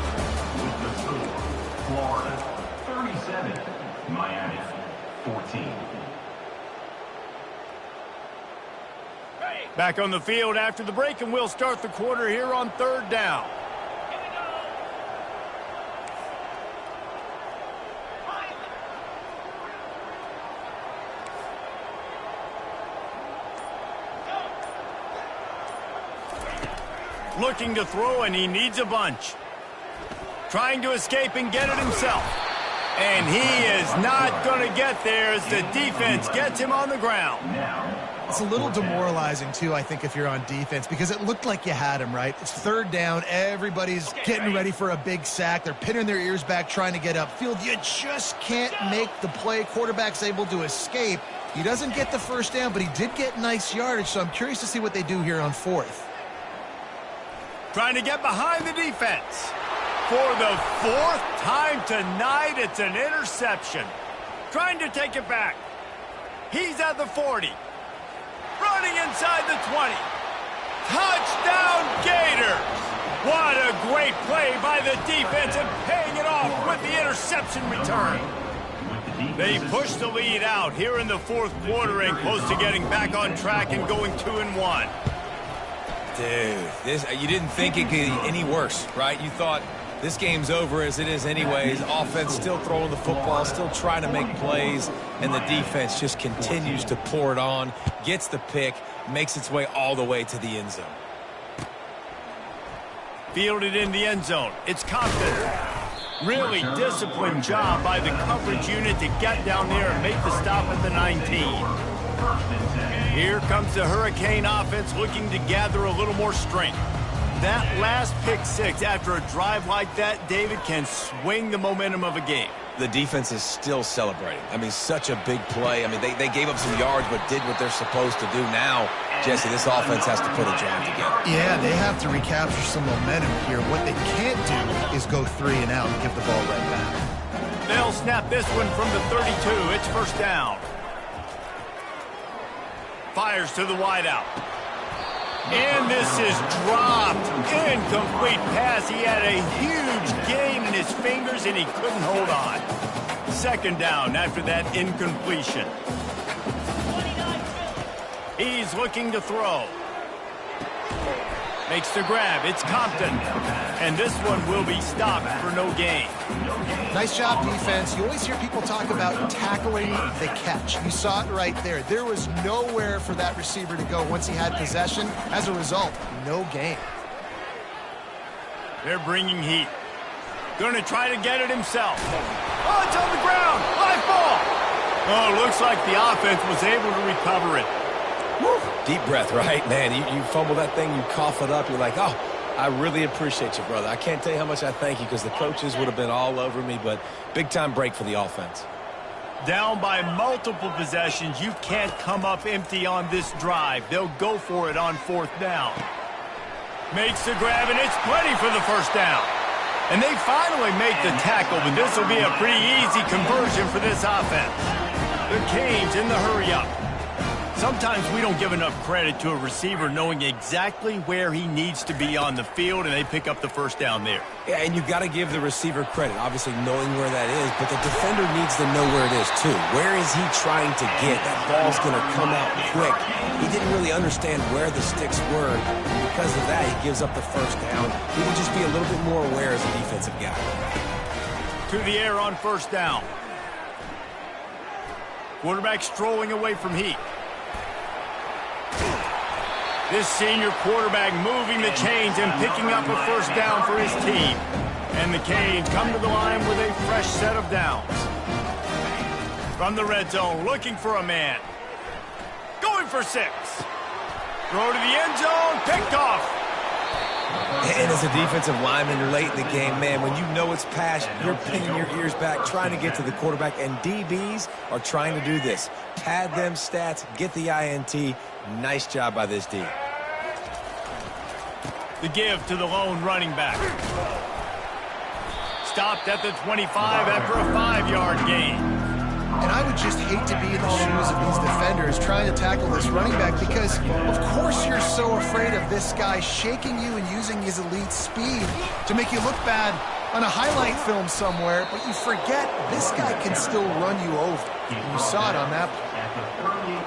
With the score, Florida 37, Miami 14. Back on the field after the break, and we'll start the quarter here on 3rd down. Looking to throw, and he needs a bunch. Trying to escape and get it himself. And he is not going to get there as the defense gets him on the ground. It's a little demoralizing, too, I think, if you're on defense, because it looked like you had him, right? It's 3rd down. Everybody's getting ready for a big sack. They're pinning their ears back, trying to get upfield. You just can't make the play. Quarterback's able to escape. He doesn't get the first down, but he did get nice yardage, so I'm curious to see what they do here on 4th. Trying to get behind the defense. For the fourth time tonight, it's an interception. Trying to take it back. He's at the 40. Running inside the 20. Touchdown Gators! What a great play by the defense and paying it off with the interception return. They push the lead out here in the fourth quarter and close to getting back on track and going 2-1. Dude, you didn't think it could get any worse, right? You thought this game's over as it is anyways. Offense still throwing the football, still trying to make plays, and the defense just continues to pour it on, gets the pick, makes its way all the way to the end zone. Fielded in the end zone. It's Compton. Really disciplined job by the coverage unit to get down there and make the stop at the 19. Here comes the Hurricane offense looking to gather a little more strength. That last pick six after a drive like that, David, can swing the momentum of a game. The defense is still celebrating. I mean, such a big play. I mean, they gave up some yards but did what they're supposed to do. Now, Jesse, this offense has to put a drive together. Yeah, they have to recapture some momentum here. What they can't do is go 3 and out and give the ball right back. They'll snap this one from the 32. It's first down. Fires to the wideout. And this is dropped. Incomplete pass. He had a huge gain in his fingers, and he couldn't hold on. Second down after that incompletion. He's looking to throw. Makes the grab. It's Compton. And this one will be stopped for no gain. Nice job, defense. You always hear people talk about tackling the catch. You saw it right there. There was nowhere for that receiver to go once he had possession. As a result, no gain. They're bringing heat. Going to try to get it himself. Oh, it's on the ground. Live ball. Oh, looks like the offense was able to recover it. Woo. Deep breath, right? Man, you fumble that thing, you cough it up, you're like, oh, I really appreciate you, brother. I can't tell you how much I thank you because the coaches would have been all over me, but big-time break for the offense. Down by multiple possessions, you can't come up empty on this drive. They'll go for it on fourth down. Makes the grab, and it's plenty for the first down. And they finally make the tackle, but this will be a pretty easy conversion for this offense. The Canes in the hurry-up. Sometimes we don't give enough credit to a receiver knowing exactly where he needs to be on the field, and they pick up the first down there. Yeah, and you've got to give the receiver credit, obviously knowing where that is, but the defender needs to know where it is too. Where is he trying to get? That ball's going to come out quick. He didn't really understand where the sticks were, and because of that, he gives up the first down. He would just be a little bit more aware as a defensive guy. To the air on first down. Quarterback strolling away from heat. This senior quarterback moving the chains and picking up a first down for his team. And the Canes come to the line with a fresh set of downs. From the red zone, looking for a man. Going for 6. Throw to the end zone, picked off. And as a defensive lineman, you're late in the game, man. When you know it's past, you're pinning your ears back, trying to get to the quarterback. And DBs are trying to do this. Pad them stats, get the INT. Nice job by this D. The give to the lone running back. Stopped at the 25 after a 5-yard gain. And I would just hate to be in the shoes of these defenders trying to tackle this running back because, of course, you're so afraid of this guy shaking you and using his elite speed to make you look bad on a highlight film somewhere, but you forget this guy can still run you over. And you saw it on that play.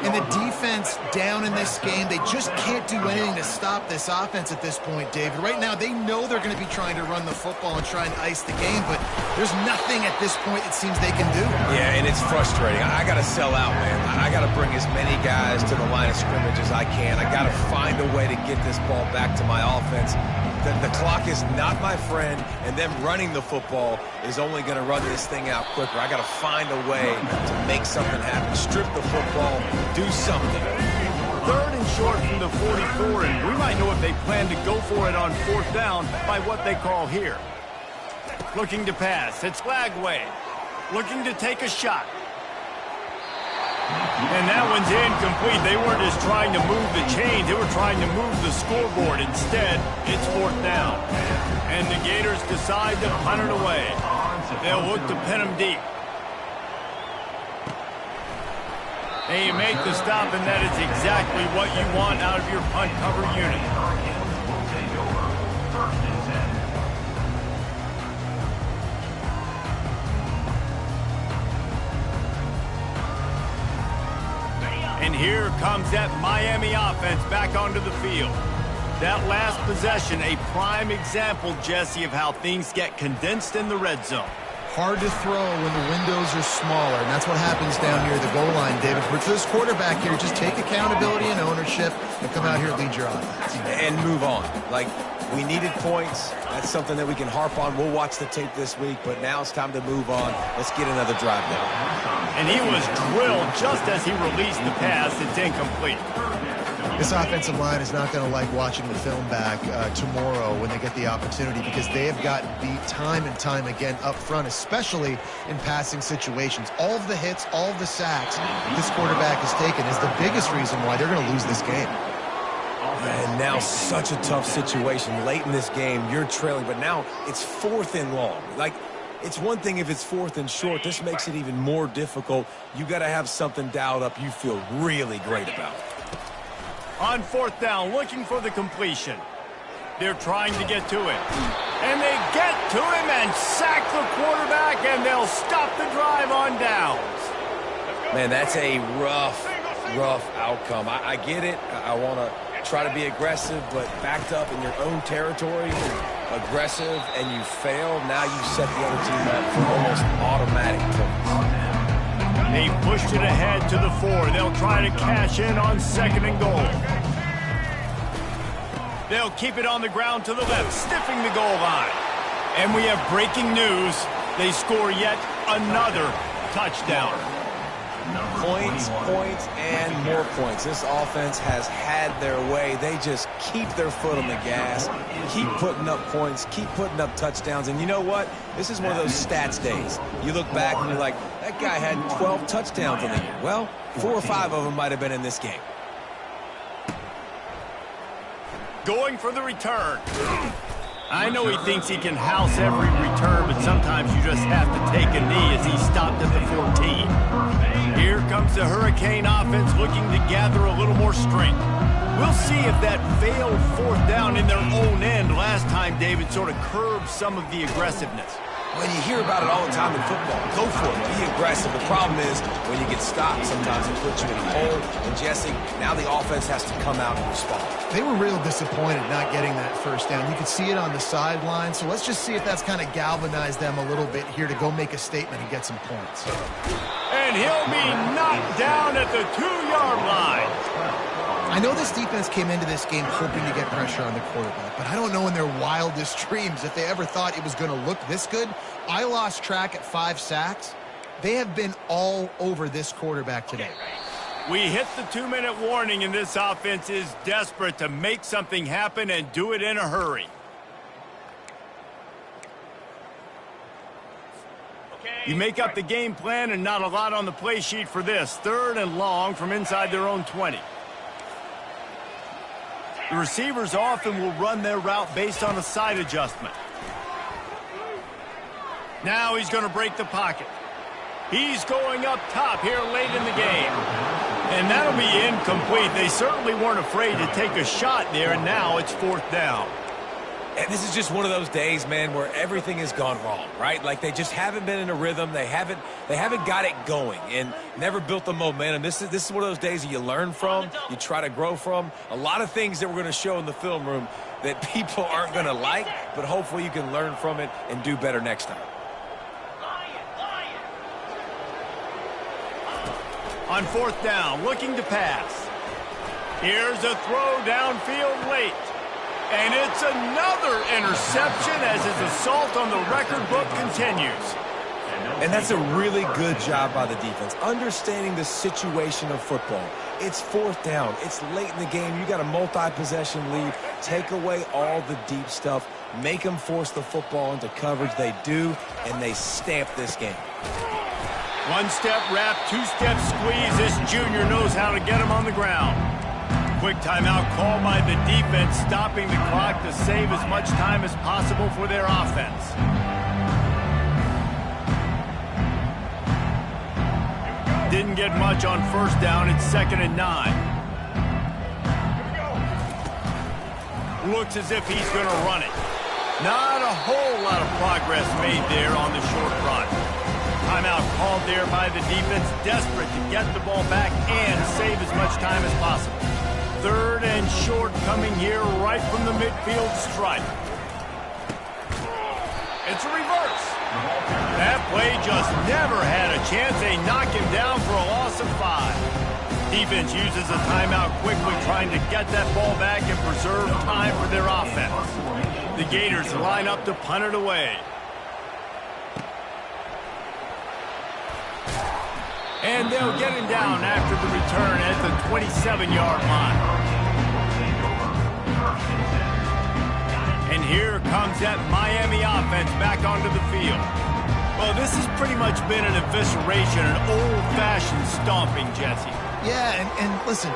And the defense down in this game, they just can't do anything to stop this offense at this point, David. Right now, they know they're going to be trying to run the football and try and ice the game, but there's nothing at this point it seems they can do. Yeah, and it's frustrating. I got to sell out, man. I got to bring as many guys to the line of scrimmage as I can. I got to find a way to get this ball back to my offense. The clock is not my friend, and them running the football is only going to run this thing out quicker. I got to find a way to make something happen. Strip the football, do something. 3rd and short from the 44, and we might know if they plan to go for it on fourth down by what they call here. Looking to pass. It's Lagway. Looking to take a shot. And that one's incomplete. They weren't just trying to move the chains. They were trying to move the scoreboard. Instead, it's 4th down. And the Gators decide to punt it away. They'll look to pin them deep. And you make the stop, and that is exactly what you want out of your punt cover unit. And here comes that Miami offense back onto the field. That last possession, a prime example, Jesse, of how things get condensed in the red zone. Hard to throw when the windows are smaller, and that's what happens down near the goal line, David. For this quarterback here, just take accountability and ownership and come out here and lead your offense. And move on. Like, we needed points. That's something that we can harp on. We'll watch the tape this week, but now it's time to move on. Let's get another drive now. And he was drilled just as he released the pass. It's incomplete. This offensive line is not going to like watching the film back tomorrow when they get the opportunity, because they have gotten beat time and time again up front, especially in passing situations. All of the hits, all of the sacks this quarterback has taken is the biggest reason why they're going to lose this game. And now such a tough situation. Late in this game, you're trailing, but now it's 4th and long. Like, it's one thing if it's 4th and short. This makes it even more difficult. You got to have something dialed up you feel really great about. On 4th down, looking for the completion. They're trying to get to it. And they get to him and sack the quarterback, and they'll stop the drive on downs. Man, that's a rough outcome. I get it. I want to try to be aggressive, but backed up in your own territory, aggressive, and you fail. Now you set the other team up for almost automatic points. They pushed it ahead to the 4. They'll try to cash in on 2nd and goal. They'll keep it on the ground to the left, sniffing the goal line. And we have breaking news. They score yet another touchdown. Points, and more points. This offense has had their way. They just keep their foot on the gas, keep putting up points, keep putting up touchdowns. And you know what? This is one of those stats days. You look back and you're like, that guy had 12 touchdowns in the year. Well, 4 or 5 of them might have been in this game. Going for the return. I know he thinks he can house every return, but sometimes you just have to take a knee as he stopped at the 14. Here comes the Hurricane offense looking to gather a little more strength. We'll see if that failed 4th down in their own end last time, David, sort of curbed some of the aggressiveness. When you hear about it all the time in football, go for it, be aggressive. The problem is when you get stopped, sometimes it puts you in a hole. And Jesse, now the offense has to come out and respond. They were real disappointed not getting that 1st down. You could see it on the sideline, so let's just see if that's kind of galvanized them a little bit here to go make a statement and get some points. And he'll be knocked down at the 2-yard line. I know this defense came into this game hoping to get pressure on the quarterback, but I don't know in their wildest dreams if they ever thought it was going to look this good. I lost track at 5 sacks. They have been all over this quarterback today. We hit the 2-minute warning, and this offense is desperate to make something happen and do it in a hurry. You make up the game plan and not a lot on the play sheet for this. 3rd and long from inside their own 20. The receivers often will run their route based on a side adjustment. Now he's going to break the pocket. He's going up top here late in the game. And that'll be incomplete. They certainly weren't afraid to take a shot there, and now it's 4th down. And this is just one of those days, man, where everything has gone wrong, right? Like they just haven't been in a rhythm. They haven't got it going and never built the momentum. This is one of those days that you learn from, you try to grow from. A lot of things that we're going to show in the film room that people aren't going to like, but hopefully you can learn from it and do better next time. On 4th down, looking to pass. Here's a throw downfield late. And it's another interception as his assault on the record book continues. And that's a really good job by the defense, understanding the situation of football. It's 4th down. It's late in the game. You got a multi-possession lead. Take away all the deep stuff. Make them force the football into coverage. They do, and they stamp this game. One-step wrap, two-step squeeze. This junior knows how to get him on the ground. Quick timeout call by the defense, stopping the clock to save as much time as possible for their offense. Didn't get much on first down. It's 2nd and 9. Looks as if he's going to run it. Not a whole lot of progress made there on the short run. Timeout called there by the defense, desperate to get the ball back and save as much time as possible. 3rd and short coming here right from the midfield stripe. It's a reverse. That play just never had a chance. They knock him down for a loss of 5. Defense uses a timeout quickly, trying to get that ball back and preserve time for their offense. The Gators line up to punt it away. And they'll get him down after the return at the 27-yard line. And here comes that Miami offense back onto the field. Well, this has pretty much been an evisceration, an old-fashioned stomping, Jesse. Yeah, and listen,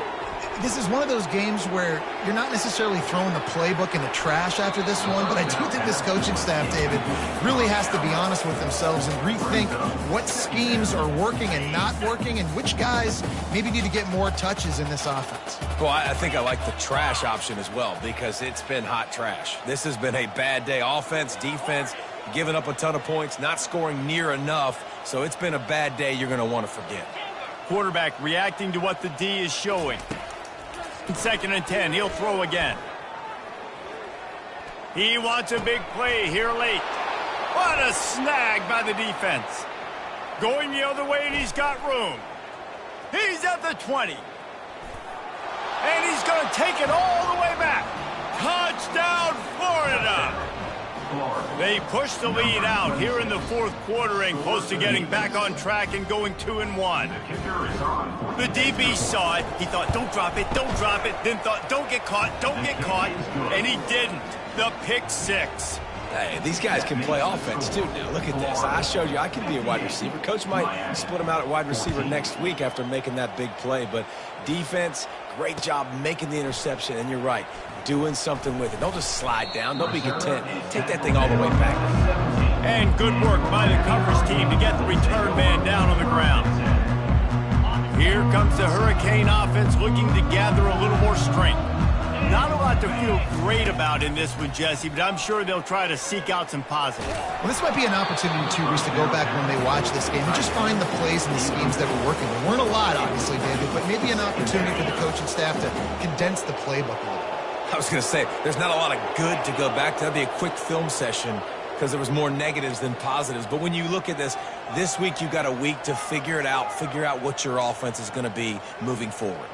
this is one of those games where you're not necessarily throwing the playbook in the trash after this one, but I do think this coaching staff, David, really has to be honest with themselves and rethink what schemes are working and not working and which guys maybe need to get more touches in this offense. Well, I think I like the trash option as well because it's been hot trash. This has been a bad day. Offense, defense, giving up a ton of points, not scoring near enough, so it's been a bad day you're going to want to forget. Quarterback reacting to what the D is showing. 2nd and 10, he'll throw again. He wants a big play here late. What a snag by the defense. Going the other way, and he's got room. He's at the 20. And he's going to take it all the way back. Touchdown, Florida. They push the lead out here in the 4th quarter and close to getting back on track and going 2-1. The DB saw it. He thought, don't drop it, don't drop it. Then thought, don't get caught, and he didn't. The pick 6. Hey, these guys can play offense too now. Look at this. I showed you I can be a wide receiver. Coach might split him out at wide receiver next week after making that big play. But defense, great job making the interception. And you're right, doing something with it. Don't just slide down. Don't be content. Take that thing all the way back. And good work by the coverage team to get the return man down on the ground. Here comes the Hurricane offense looking to gather a little more strength. Not a lot to feel great about in this one, Jesse, but I'm sure they'll try to seek out some positives. Well, this might be an opportunity, too, Reese, to go back when they watch this game and just find the plays and the schemes that were working. There weren't a lot, obviously, David, but maybe an opportunity for the coaching staff to condense the playbook a little bit. I was going to say, there's not a lot of good to go back to. That'd be a quick film session because there was more negatives than positives. But when you look at this week, you've got a week to figure it out, figure out what your offense is going to be moving forward.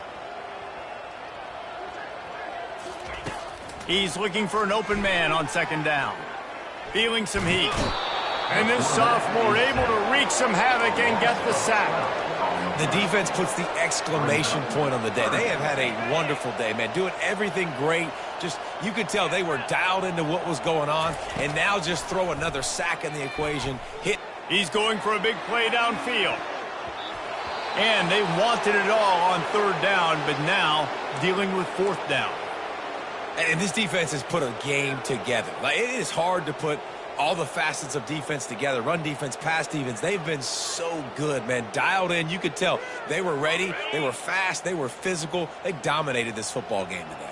He's looking for an open man on 2nd down. Feeling some heat. And this sophomore able to wreak some havoc and get the sack. The defense puts the exclamation point on the day. They have had a wonderful day, man. Doing everything great. Just, you could tell they were dialed into what was going on. And now just throw another sack in the equation. Hit. He's going for a big play downfield. And they wanted it all on 3rd down, but now dealing with 4th down. And this defense has put a game together. Like, it is hard to put all the facets of defense together. Run defense, pass defense. They've been so good, man. Dialed in. You could tell they were ready. They were fast. They were physical. They dominated this football game today.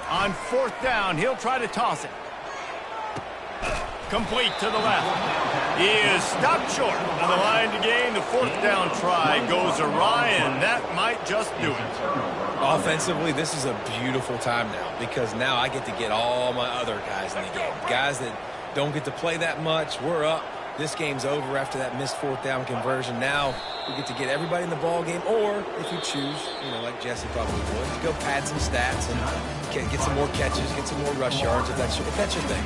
On 4th down, he'll try to toss it. Complete to the left. He is stopped short on the line to gain. The 4th down try goes awry, and that might just do it. Offensively, this is a beautiful time now because now I get to get all my other guys in the game. Guys that don't get to play that much. We're up. This game's over after that missed 4th down conversion. Now we get to get everybody in the ball game, or if you choose, like Jesse probably would, to go pad some stats and get some more catches, get some more rush yards if that's your thing.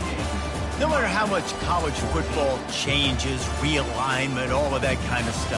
No matter how much college football changes, realignment, all of that kind of stuff,